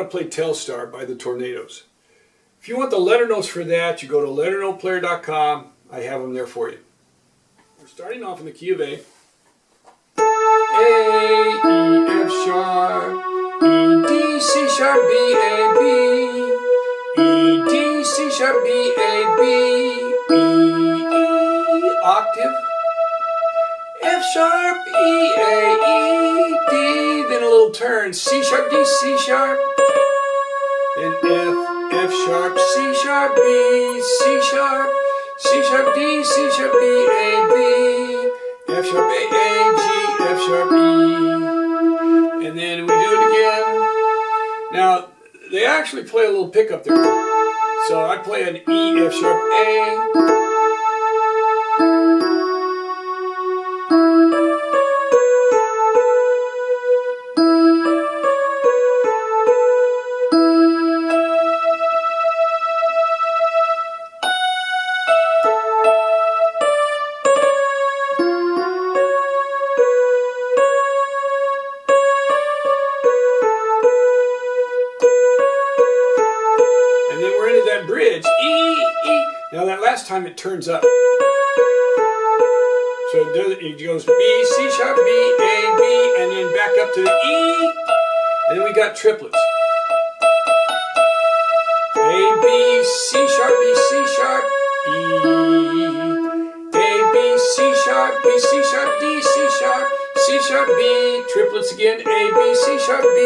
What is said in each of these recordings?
to play Telstar by the Tornadoes. If you want the letter notes for that, you go to LetterNotePlayer.com. I have them there for you. We're starting off in the key of A. A, E, F sharp, E, D, C sharp, B, A, B. E, D, C sharp, B, A, B. E, E, octave. F sharp, E, A, E, D. Then a little turn. C sharp, D, C sharp. Then F sharp, C sharp, B, C sharp, C sharp, D, C sharp, B, A, B. F sharp, A, A, G, F sharp, E. And then we do it again. Now, they actually play a little pickup there. So I play an E, F sharp, A. Bridge, E, E. Now that last time it turns up. So it goes B, C sharp, B, A, B, and then back up to the E. And then we got triplets. A, B, C sharp, B, C sharp, E. A, B, C sharp, B, C sharp, D, C sharp, C sharp, B. Triplets again, A, B, C sharp, B.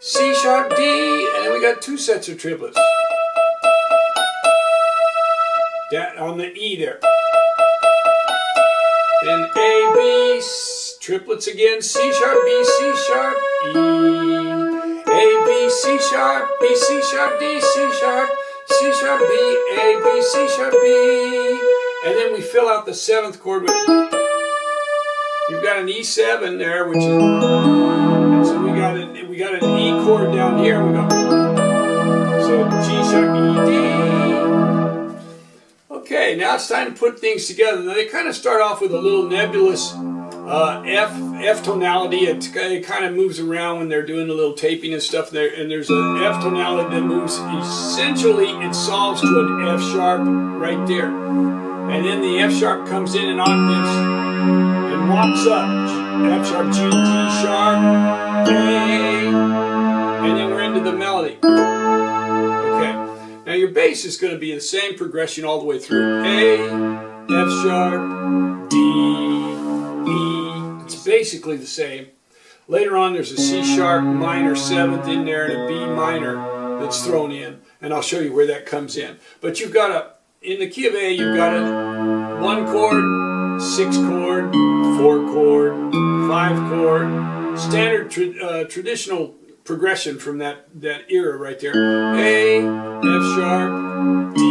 C sharp, D, and then we got two sets of triplets. That on the E there. Then A, B, triplets again, C sharp, B, C sharp, E. A, B, C sharp, B, C sharp, D, C sharp, C sharp, B, A, B, C sharp, B. And then we fill out the seventh chord with, you've got an E7 there, which is, so we got an E chord down here, and we go, so G sharp, E, D. Okay, now it's time to put things together. Now they kind of start off with a little nebulous F tonality. It kind of moves around when they're doing a little taping and stuff there, and there's an F tonality that moves, essentially it solves to an F sharp right there. And then the F sharp comes in octaves and walks up. F sharp, G, G sharp, A, and then we're into the melody. Okay. Now your bass is going to be the same progression all the way through. A, F sharp, D, E. It's basically the same. Later on there's a C sharp minor 7th in there and a B minor that's thrown in. And I'll show you where that comes in. But you've got in the key of A, you've got a 1 chord, 6 chord, 4 chord, 5 chord. Standard traditional progression from that era right there. A, F sharp, D, E.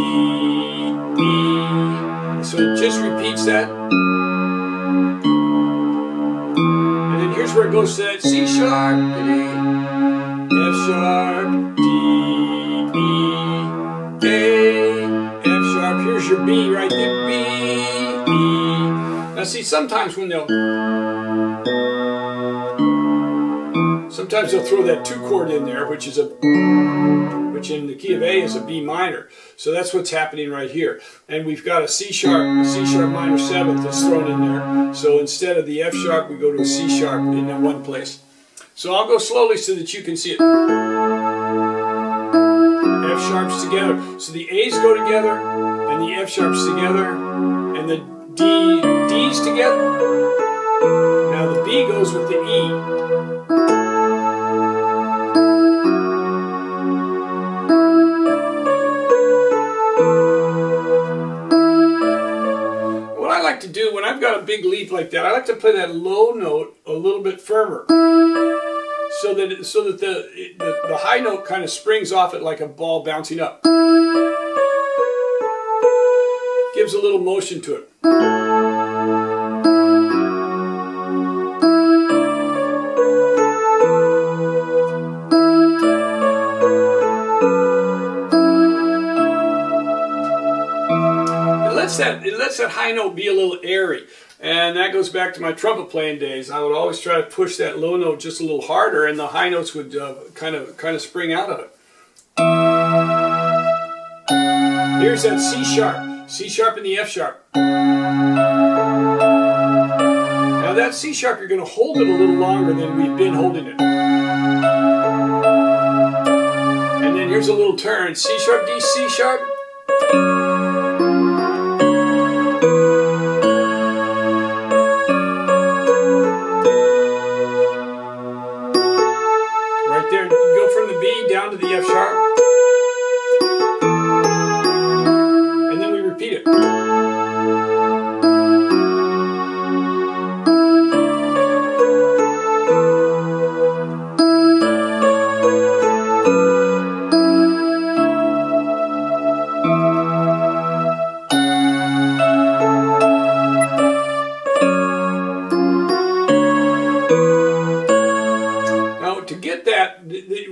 So it just repeats that. And then here's where it goes to that C sharp, D, F sharp, D, E, A, F sharp. Here's your B right there. B, E. Now see, sometimes they'll throw that 2 chord in there, which in the key of A is a B minor. So that's what's happening right here. And we've got a C sharp minor 7th that's thrown in there. So instead of the F sharp, we go to a C sharp in that one place. So I'll go slowly so that you can see it. F sharps together. So the A's go together, and the F sharps together, and the D's together. Now the B goes with the E. To do when I've got a big leap like that, I like to play that low note a little bit firmer, so that the high note kind of springs off it like a ball bouncing up. Gives a little motion to it. It lets that high note be a little airy. And that goes back to my trumpet playing days. I would always try to push that low note just a little harder, and the high notes would kind of spring out of it. Here's that C sharp and the F sharp. Now that C sharp, you're going to hold it a little longer than we've been holding it. And then here's a little turn, C sharp, D, C sharp. Right there, you go from the B down to the F sharp. And then we repeat it.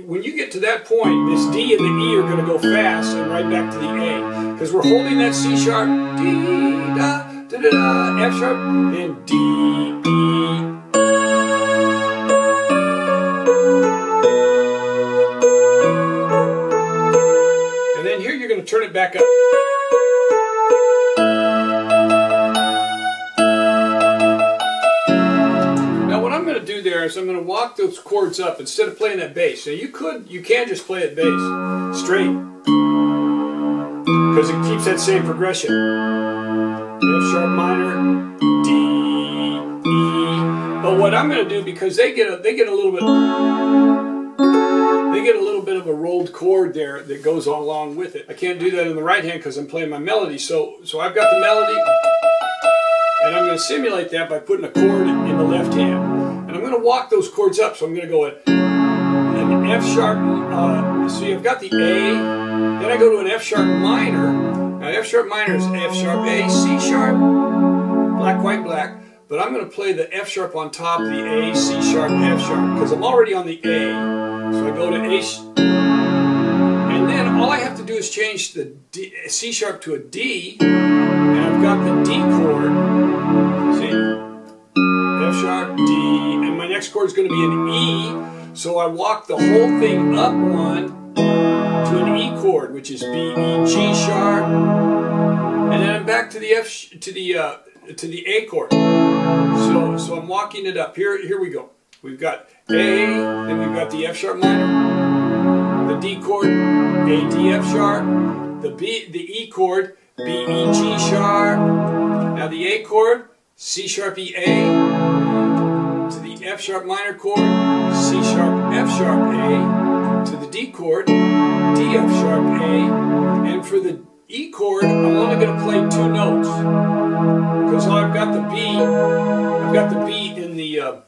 When you get to that point, this D and the E are going to go fast and right back to the A, because we're holding that C sharp, D, da, da, da, da, F sharp, and D, E. And then here you're going to turn it back up. There is I'm going to walk those chords up instead of playing that bass. Now you can just play it bass straight, because it keeps that same progression. F sharp minor, D, E. But what I'm going to do, because they get a little bit of a rolled chord there that goes along with it. I can't do that in the right hand because I'm playing my melody. So I've got the melody, and I'm going to simulate that by putting a chord in the left hand. And I'm going to walk those chords up, so I'm going to go at an F sharp, so you've got the A, then I go to an F sharp minor. Now F sharp minor is F sharp A, C sharp, black, white, black, but I'm going to play the F sharp on top of the A, C sharp, F sharp, because I'm already on the A. So I go to A, and then all I have to do is change the D, C sharp to a D, and I've got the D chord, see? F sharp, D, and my next chord is going to be an E, so I walk the whole thing up one to an E chord, which is B, E, G sharp, and then I'm back to the to the A chord. So I'm walking it up. Here we go. We've got A, then we've got the F sharp minor, the D chord, A, D, F sharp, the E chord, B, E, G sharp. Now the A chord, C sharp, E, A, to the F sharp minor chord, C sharp, F sharp, A, to the D chord, D, F sharp, A, and for the E chord, I'm only going to play two notes, because I've got the B in the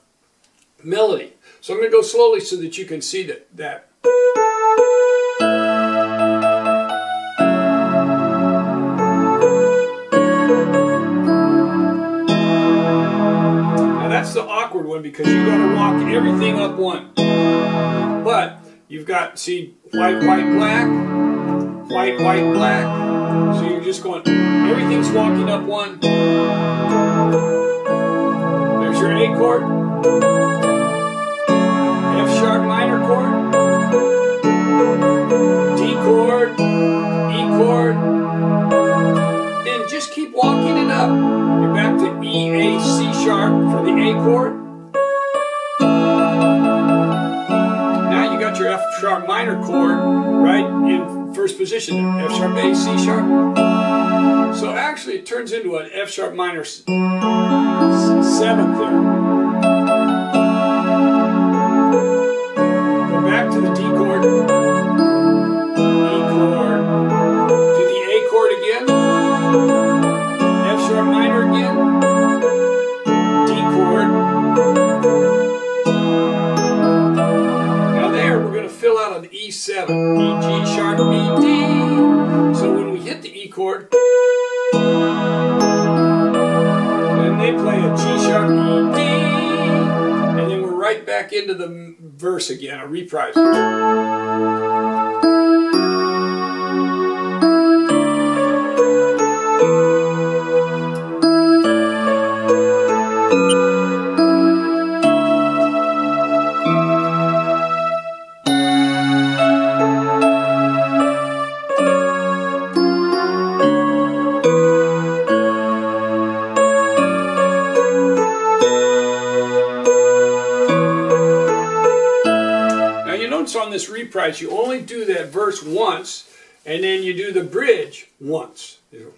melody. So I'm going to go slowly so that you can see that. That's the awkward one, because you got to walk everything up one. But you've got, see, white, white, black, white, white, black. So you're just going, everything's walking up one. There's your A chord, F sharp minor chord, D chord, E chord. Then just keep walking it up. You're back to E, A, C sharp for the A chord. Now you got your F sharp minor chord right in first position. F sharp, A, C sharp. So actually it turns into an F sharp minor 7th there. Go back to the D chord, E chord, do the A chord again, F sharp minor again, D chord. Now there we're going to fill out an E7, E, G sharp, B, D. So when we hit the E chord, then they play a G sharp, E, D, and then we're right back into the verse again, a reprise. this reprise, you only do that verse once, and then you do the bridge once. So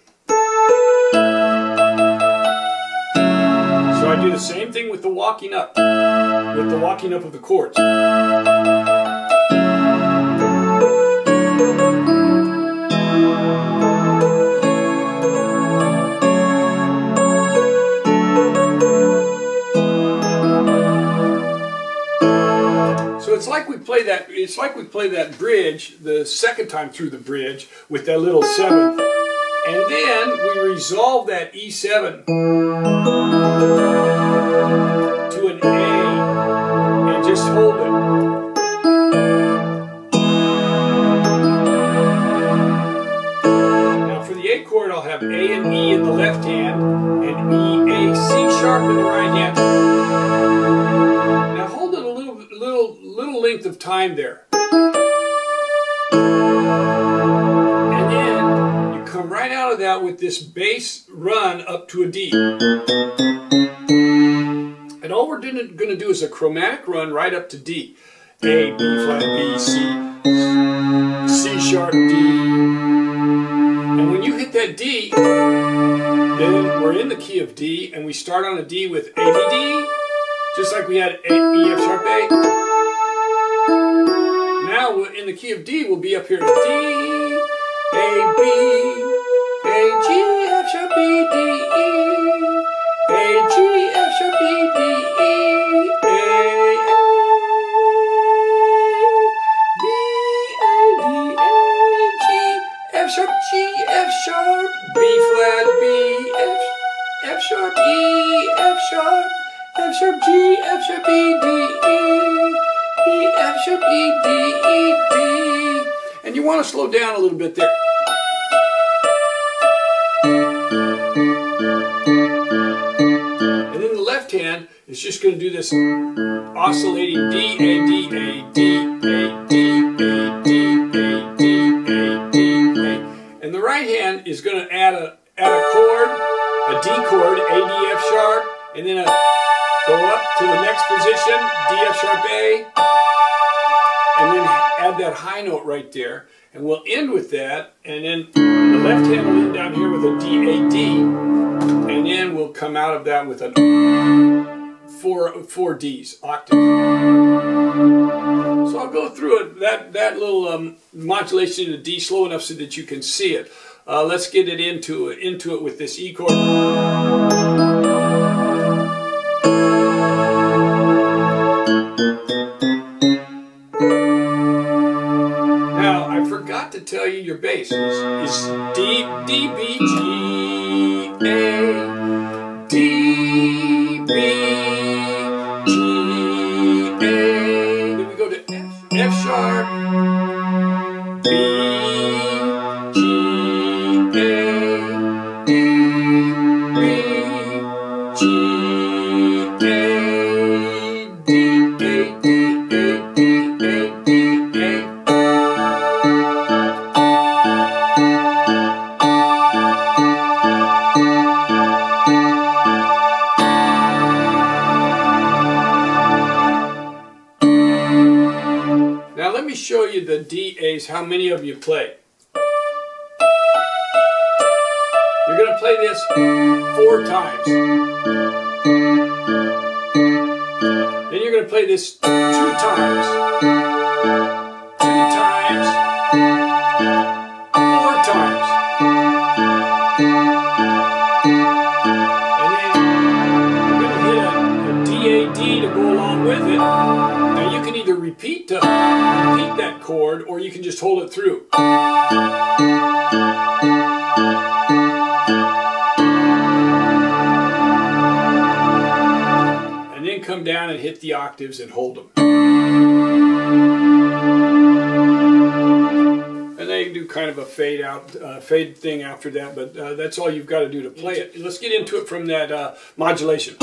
I do the same thing with the walking up of the chords. It's like we play that bridge the second time through the bridge with that little seventh, and then we resolve that E7 to an A and just hold it. Now for the A chord, I'll have A and E in the left hand and E, A, C sharp in the right hand. Now hold it a little length of time there. And then you come right out of that with this bass run up to a D. And all we're going to do is a chromatic run right up to D. A, B flat, B, C, C sharp, D. And when you hit that D, then we're in the key of D, and we start on a D with A, B, D, just like we had A, E, F sharp, A. Now in the key of D, we'll be up here at D, A, B, A, G, F sharp, B, D, E, A, G, F sharp, B, D, E, A, B, A, D, A, G, F sharp, G, F sharp, B flat, B, F sharp, E, F sharp, F sharp, G, F sharp, B, D, E, E, F sharp, E, D, E, D. And you want to slow down a little bit there. And then the left hand is just going to do this oscillating D, A, D, A, D, A, D, A, D, A, D, A, D, A. And the right hand is going to add a chord, a D chord, A, D, F sharp, and then go up to the next position, D, F sharp, A, and then add that high note right there. And we'll end with that, and then the left hand will end down here with a D, A, D, and then we'll come out of that with a four Ds, octaves. So I'll go through it, that little modulation in the D slow enough so that you can see it. Let's get it into it with this E chord. Now, I forgot to tell you your bass is D, D, B, G, A, D, B, G, A. Then we go to F sharp, B, G, A, D, B, G, A, D, A, D, A, D, A, D, A. Now let me show you the D-A's, how many of you play. You're going to play this 4 times. Then you're going to play this 2 times. 2 times. 4 times. And then you're going to hit a D-A-D to go along with it. Now you can either repeat that chord, or you can just hold it through. And then come down and hit the octaves and hold them. And then you can do kind of a fade thing after that, but that's all you've got to do to play it. Let's get into it from that modulation.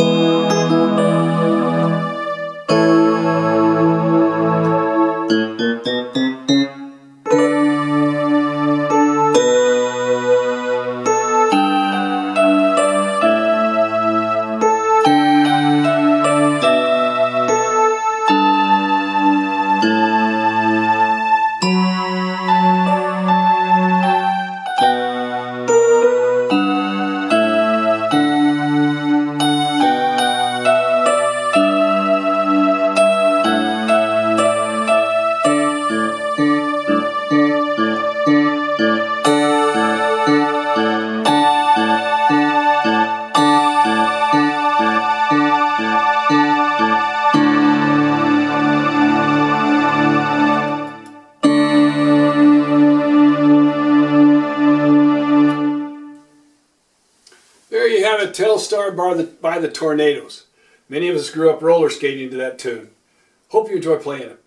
you have it, Telstar by the Tornadoes. Many of us grew up roller skating to that tune. Hope you enjoy playing it.